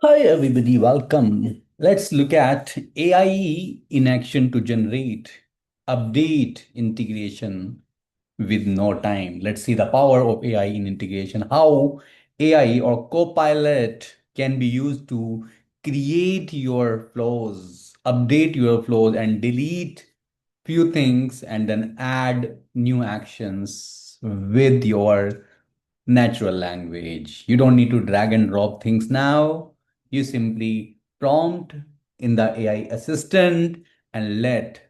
Hi, everybody. Welcome. Let's look at AI in action to generate update integration with no time. Let's see the power of AI in integration, how AI or Copilot can be used to create your flows, update your flows, and delete few things and then add new actions with your natural language. You don't need to drag and drop things now. You simply prompt in the AI assistant and let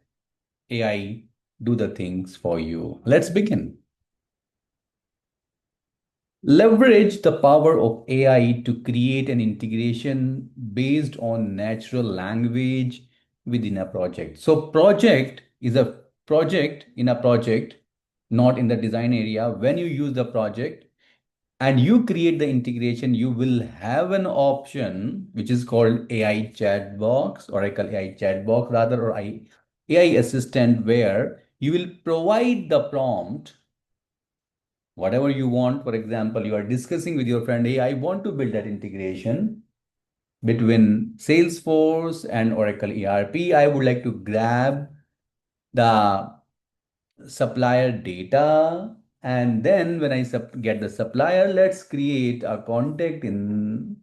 AI do the things for you. Let's begin. Leverage the power of AI to create an integration based on natural language within a project. So project is a project in a project, not in the design area. When you use the project, and you create the integration, you will have an option which is called AI chat box, Oracle AI chat box rather, or AI assistant, where you will provide the prompt, whatever you want. For example, you are discussing with your friend, hey, I want to build that integration between Salesforce and Oracle ERP. I would like to grab the supplier data, and then when I get the supplier, let's create a contact in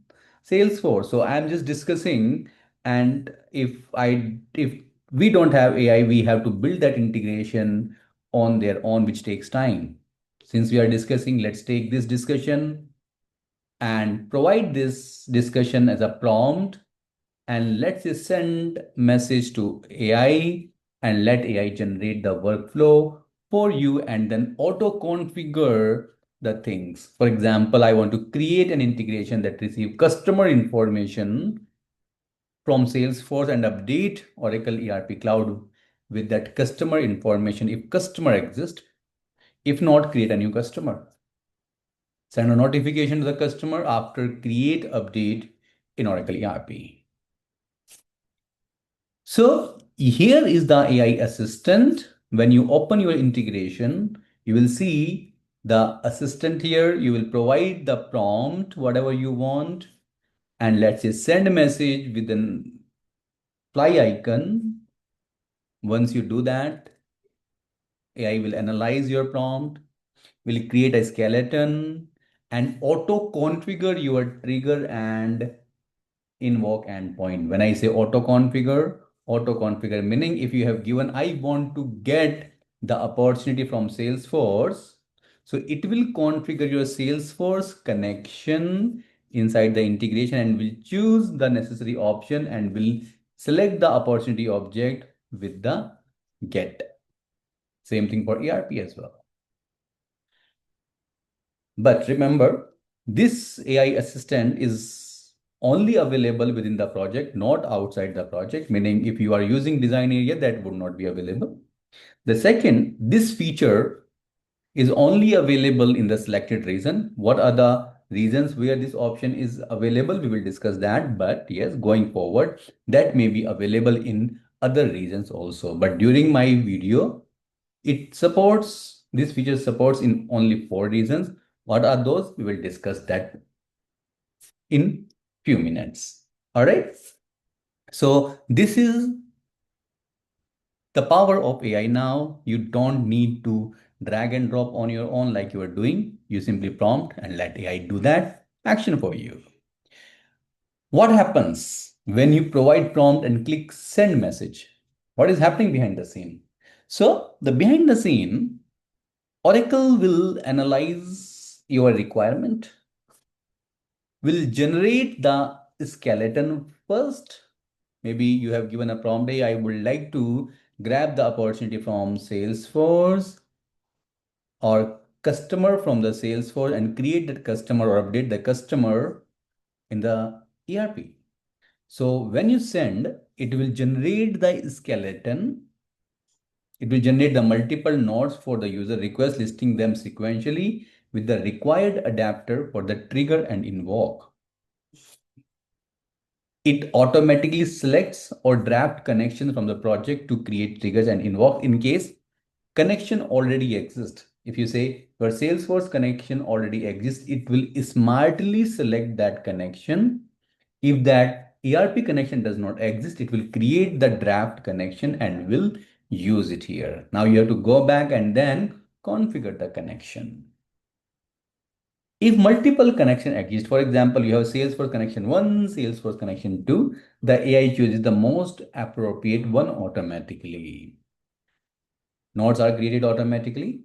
Salesforce. So I'm just discussing, and if we don't have AI, we have to build that integration on their own, which takes time. Since we are discussing, let's take this discussion and provide this discussion as a prompt, and let's just send message to AI and let AI generate the workflow for you and then auto configure the things. For example, I want to create an integration that receive customer information from Salesforce and update Oracle ERP Cloud with that customer information if customer exists. If not, create a new customer. Send a notification to the customer after create update in Oracle ERP. So here is the AI assistant. When you open your integration, you will see the assistant here. You will provide the prompt, whatever you want. And let's say send a message with an fly icon. Once you do that, AI will analyze your prompt, will create a skeleton, and auto configure your trigger and invoke endpoint. When I say auto configure meaning if you have given, I want to get the opportunity from Salesforce. So it will configure your Salesforce connection inside the integration and will choose the necessary option and will select the opportunity object with the get. Same thing for ERP as well. But remember, this AI assistant is only available within the project, not outside the project, meaning if you are using design area, that would not be available. The second, this feature is only available in the selected region. What are the regions where this option is available? We will discuss that. But yes, going forward, that may be available in other regions also. But during my video, this feature supports in only 4 regions. What are those? We will discuss that in few minutes. All right. So this is the power of AI now. You don't need to drag and drop on your own like you are doing. You simply prompt and let AI do that action for you. What happens when you provide prompt and click send message? What is happening behind the scene? So the behind the scene, Oracle will analyze your requirement, will generate the skeleton first. Maybe you have given a prompt, hey, I would like to grab the opportunity from Salesforce or customer from the Salesforce and create that customer or update the customer in the ERP. So when you send, it will generate the skeleton. It will generate the multiple nodes for the user request, listing them sequentially with the required adapter for the trigger and invoke. It automatically selects or draft connections from the project to create triggers and invoke in case connection already exists. If you say your Salesforce connection already exists, it will smartly select that connection If that ERP connection does not exist, it will create the draft connection and will use it here. Now you have to go back and then configure the connection. If multiple connection exist, for example, you have Salesforce connection 1, Salesforce connection 2, the AI chooses the most appropriate one automatically. Nodes are created automatically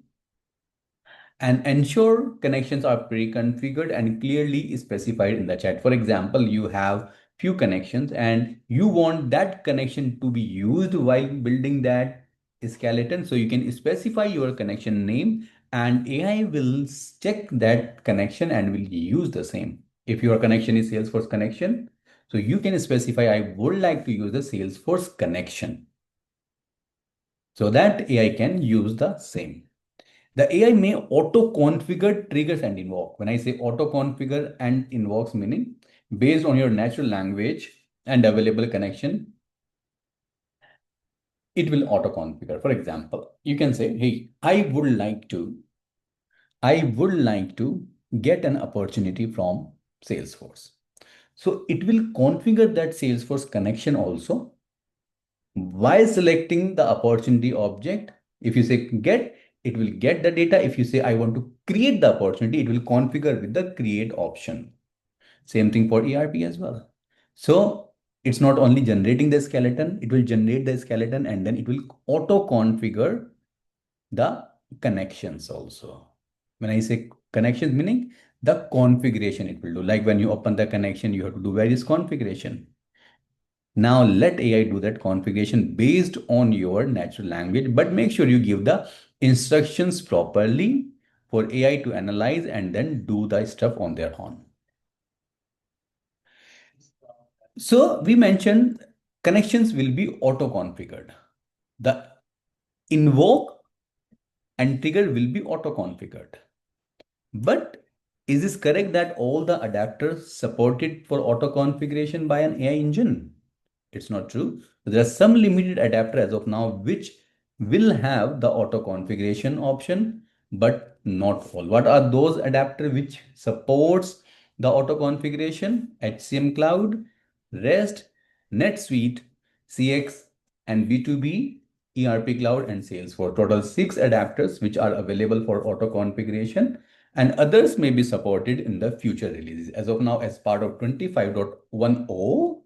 and ensure connections are pre-configured and clearly specified in the chat. For example, you have few connections and you want that connection to be used while building that skeleton. So you can specify your connection name and AI will check that connection and will use the same. If your connection is Salesforce connection, so you can specify, I would like to use the Salesforce connection so that AI can use the same. The AI may auto-configure triggers and invoke. When I say auto-configure and invokes, meaning based on your natural language and available connection, it will auto-configure. For example, you can say, hey, I would like to get an opportunity from Salesforce. So it will configure that Salesforce connection also while selecting the opportunity object. If you say get, it will get the data. If you say I want to create the opportunity, it will configure with the create option. Same thing for ERP as well. So it's not only generating the skeleton, it will generate the skeleton and then it will auto configure the connections also. When I say connections, meaning the configuration it will do. Like when you open the connection, you have to do various configuration. Now let AI do that configuration based on your natural language, but make sure you give the instructions properly for AI to analyze and then do the stuff on their own. So we mentioned connections will be auto-configured. The invoke and trigger will be auto-configured. But is this correct that all the adapters supported for auto-configuration by an AI engine? It's not true. There are some limited adapter as of now which will have the auto configuration option, but not all. What are those adapter which supports the auto configuration? HCM Cloud, REST, NetSuite, CX, and B2B, ERP Cloud, and Salesforce. Total 6 adapters which are available for auto configuration, and others may be supported in the future releases. As of now, as part of 25.10,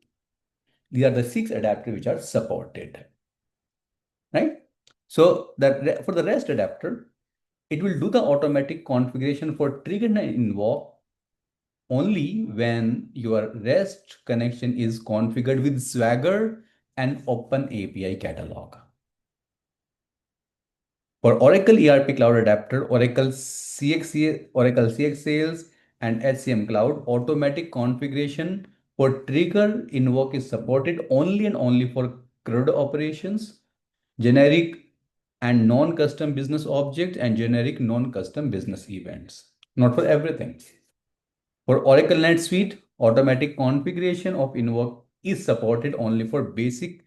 these are the 6 adapters which are supported, right? So that for the REST adapter, it will do the automatic configuration for trigger and invoke only when your REST connection is configured with Swagger and Open API catalog. For Oracle ERP Cloud Adapter, Oracle CX Sales, and HCM Cloud, automatic configuration for trigger invoke is supported only and only for CRUD operations, generic and non-custom business objects, and generic non-custom business events. Not for everything. For Oracle NetSuite, automatic configuration of invoke is supported only for basic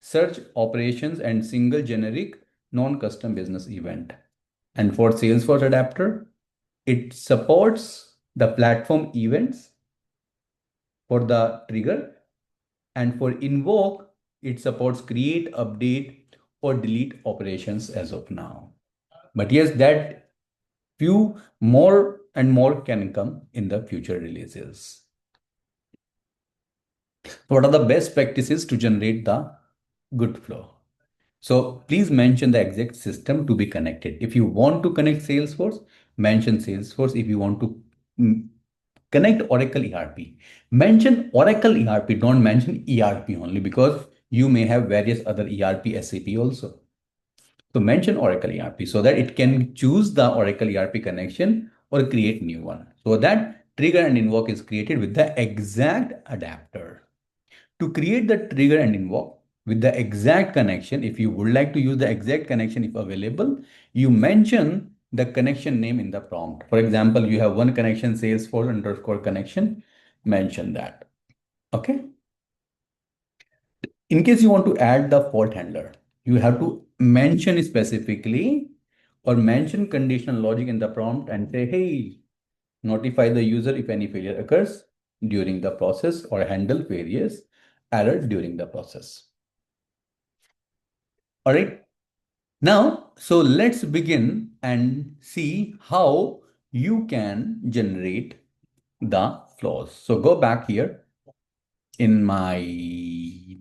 search operations and single generic non-custom business event. And for Salesforce adapter, it supports the platform events for the trigger. And for invoke, it supports create, update, or delete operations as of now. But yes, that few more and more can come in the future releases. What are the best practices to generate the good flow? So please mention the exact system to be connected. If you want to connect Salesforce, mention Salesforce. If you want to connect Oracle ERP, mention Oracle ERP. Don't mention ERP only because you may have various other ERP SAP also. So mention Oracle ERP so that it can choose the Oracle ERP connection or create new one. So that trigger and invoke is created with the exact adapter. To create the trigger and invoke with the exact connection, if you would like to use the exact connection if available, you mention the connection name in the prompt. For example, you have one connection, Salesforce underscore connection, mention that. Okay. In case you want to add the fault handler, you have to mention specifically or mention conditional logic in the prompt and say, hey, notify the user if any failure occurs. during the process or handle various errors during the process. All right. Now, so let's begin and see how you can generate the flows. So go back here in my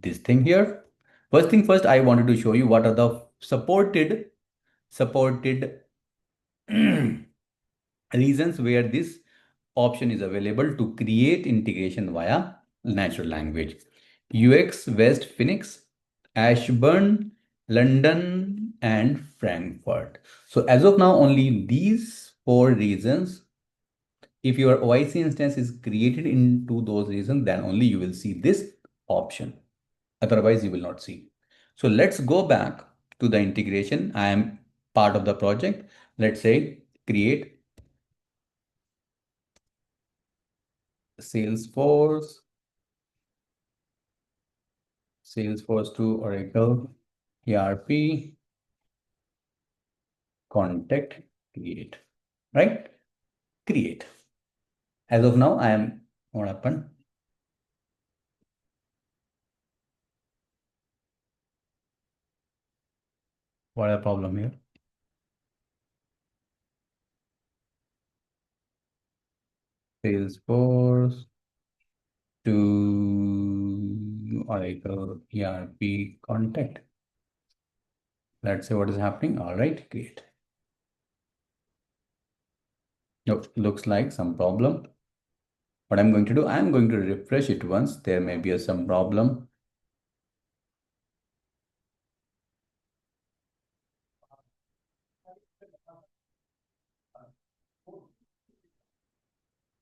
this thing here. First thing first, I wanted to show you what are the supported reasons where this option is available to create integration via natural language. UX West Phoenix, Ashburn, London, and Frankfurt. So as of now, only these four reasons. If your OIC instance is created into those reasons, then only you will see this option. Otherwise, you will not see. So let's go back to the integration. I am part of the project. Let's say create Salesforce, Salesforce to Oracle, ERP, contact, create, right? Create. As of now, I am what happened? What is the problem here? Salesforce to Oracle ERP contact. Let's say what is happening. All right, create. Nope, looks like some problem. What I'm going to do, I'm going to refresh it once. There may be some problem.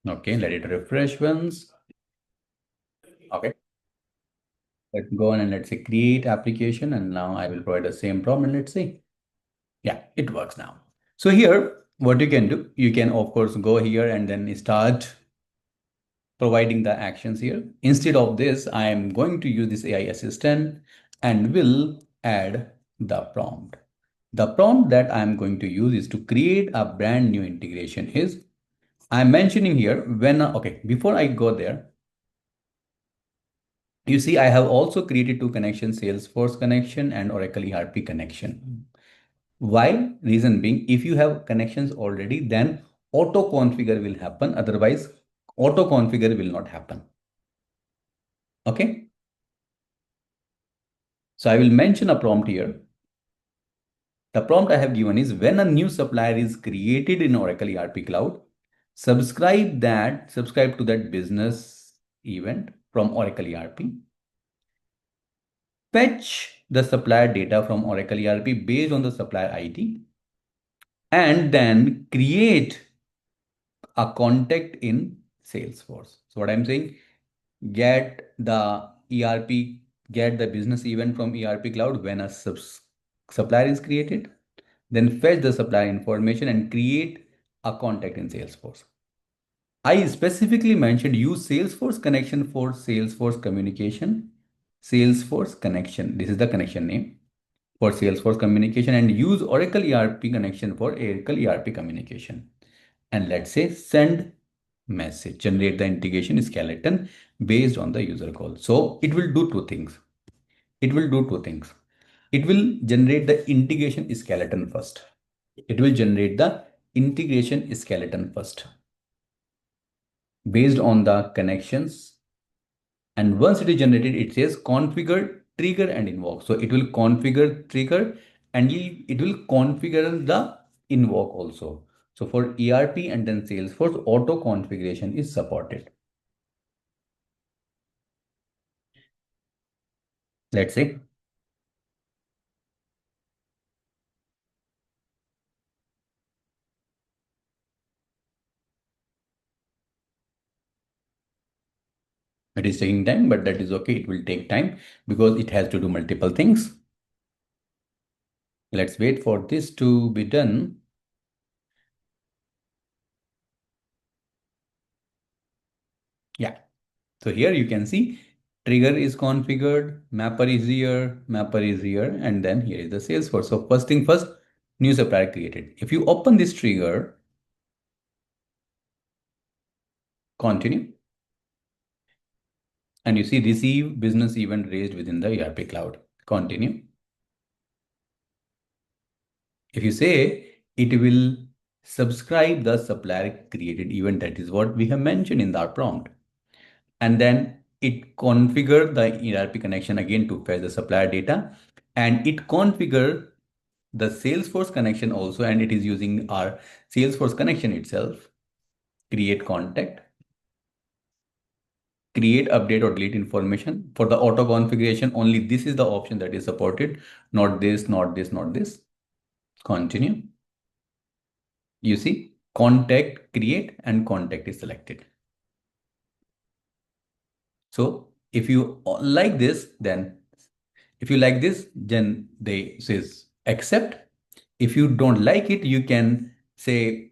Okay, let it refresh once. Okay, let's go on and let's say create application. And now I will provide the same problem. Let's see. Yeah, it works now. So here, what you can do, you can of course go here and then start providing the actions here. Instead of this, I am going to use this AI assistant and will add the prompt. The prompt that I am going to use is to create a brand new integration is I'm mentioning here when, okay, before I go there, you see, I have also created two connections, Salesforce connection and Oracle ERP connection. Why? Reason being, if you have connections already, then auto configure will happen. Otherwise, auto configure will not happen. Okay. So I will mention a prompt here. The prompt I have given is when a new supplier is created in Oracle ERP Cloud, subscribe to that business event from Oracle ERP. Fetch the supplier data from Oracle ERP based on the supplier ID and then create a contact in Salesforce. So what I'm saying, get the ERP, get the business event from ERP Cloud when a supplier is created, then fetch the supplier information and create a contact in Salesforce. I specifically mentioned use Salesforce connection for Salesforce communication. Salesforce connection. This is the connection name for Salesforce communication and use Oracle ERP connection for Oracle ERP communication. And let's say send message, generate the integration skeleton based on the user call. So it will do two things. It will do two things. It will generate the integration skeleton first. It will generate the integration skeleton first based on the connections. And once it is generated, it says configure, trigger, and invoke. So it will configure trigger and it will configure the invoke also. So for ERP and then Salesforce, auto configuration is supported. Let's say it is taking time, but that is okay. It will take time because it has to do multiple things. Let's wait for this to be done. Yeah. So here you can see trigger is configured, mapper is here, and then here is the Salesforce. So first thing first, new supplier created. If you open this trigger, continue. And you see receive business event raised within the ERP cloud. Continue. If you say it will subscribe the supplier created event, that is what we have mentioned in our prompt. And then it configure the ERP connection again to fetch the supplier data, and it configure the Salesforce connection also, and it is using our Salesforce connection itself. Create contact, create, update or delete information. For the auto configuration, only this is the option that is supported, not this, not this, not this. Continue. You see contact, create, and contact is selected. So if you like this, then if you like this, then they says accept. If you don't like it, you can say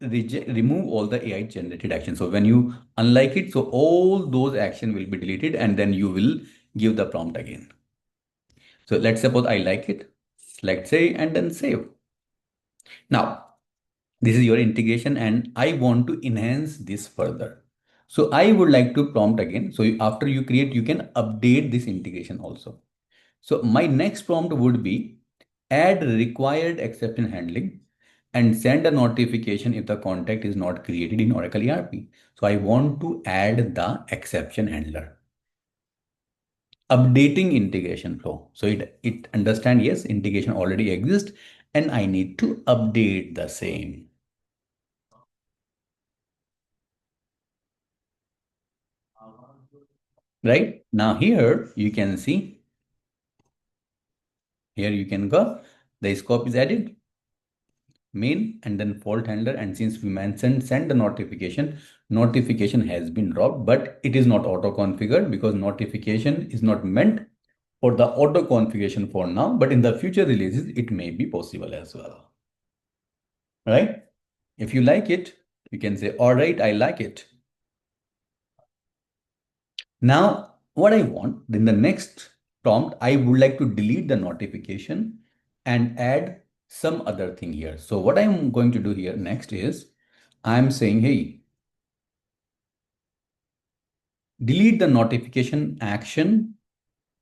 remove all the AI generated action. So when you unlike it, so all those action will be deleted, and then you will give the prompt again. So let's suppose I like it. Select say and then save. Now this is your integration and I want to enhance this further. So I would like to prompt again. So after you create, you can update this integration also. So my next prompt would be add required exception handling and send a notification if the contact is not created in Oracle ERP. So I want to add the exception handler. Updating integration flow. So it understand, yes, integration already exists and I need to update the same. Right now here you can see, here you can go, the scope is added, main and then fault handler, and since we mentioned send the notification has been dropped, but it is not auto configured because notification is not meant for the auto configuration for now, but in the future releases it may be possible as well. Right? If you like it, you can say all right, I like it. Now what I want in the next prompt, I would like to delete the notification and add some other thing here. So what I'm going to do here next is I'm saying, hey, delete the notification action.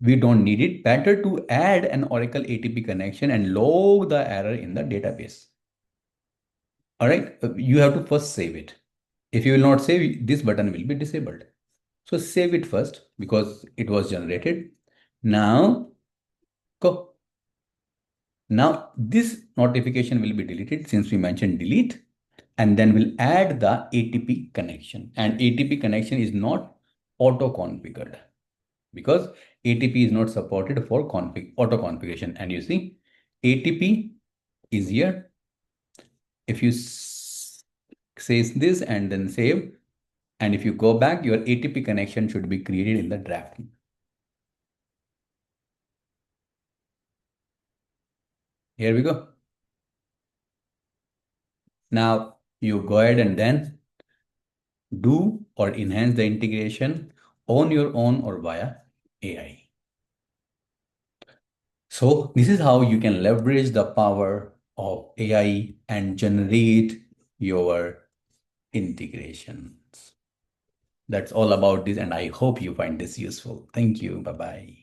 We don't need it. Better to add an Oracle ATP connection and log the error in the database. All right. You have to first save it. If you will not save, this button will be disabled. So save it first because it was generated. Now go. Now this notification will be deleted since we mentioned delete, and then we'll add the ATP connection, and ATP connection is not auto configured because ATP is not supported for auto configuration. And you see ATP is here. If you say this and then save, and if you go back, your ATP connection should be created in the draft. Here we go. Now you go ahead and then do or enhance the integration on your own or via AI. So this is how you can leverage the power of AI and generate your integrations. That's all about this, and I hope you find this useful. Thank you. Bye bye.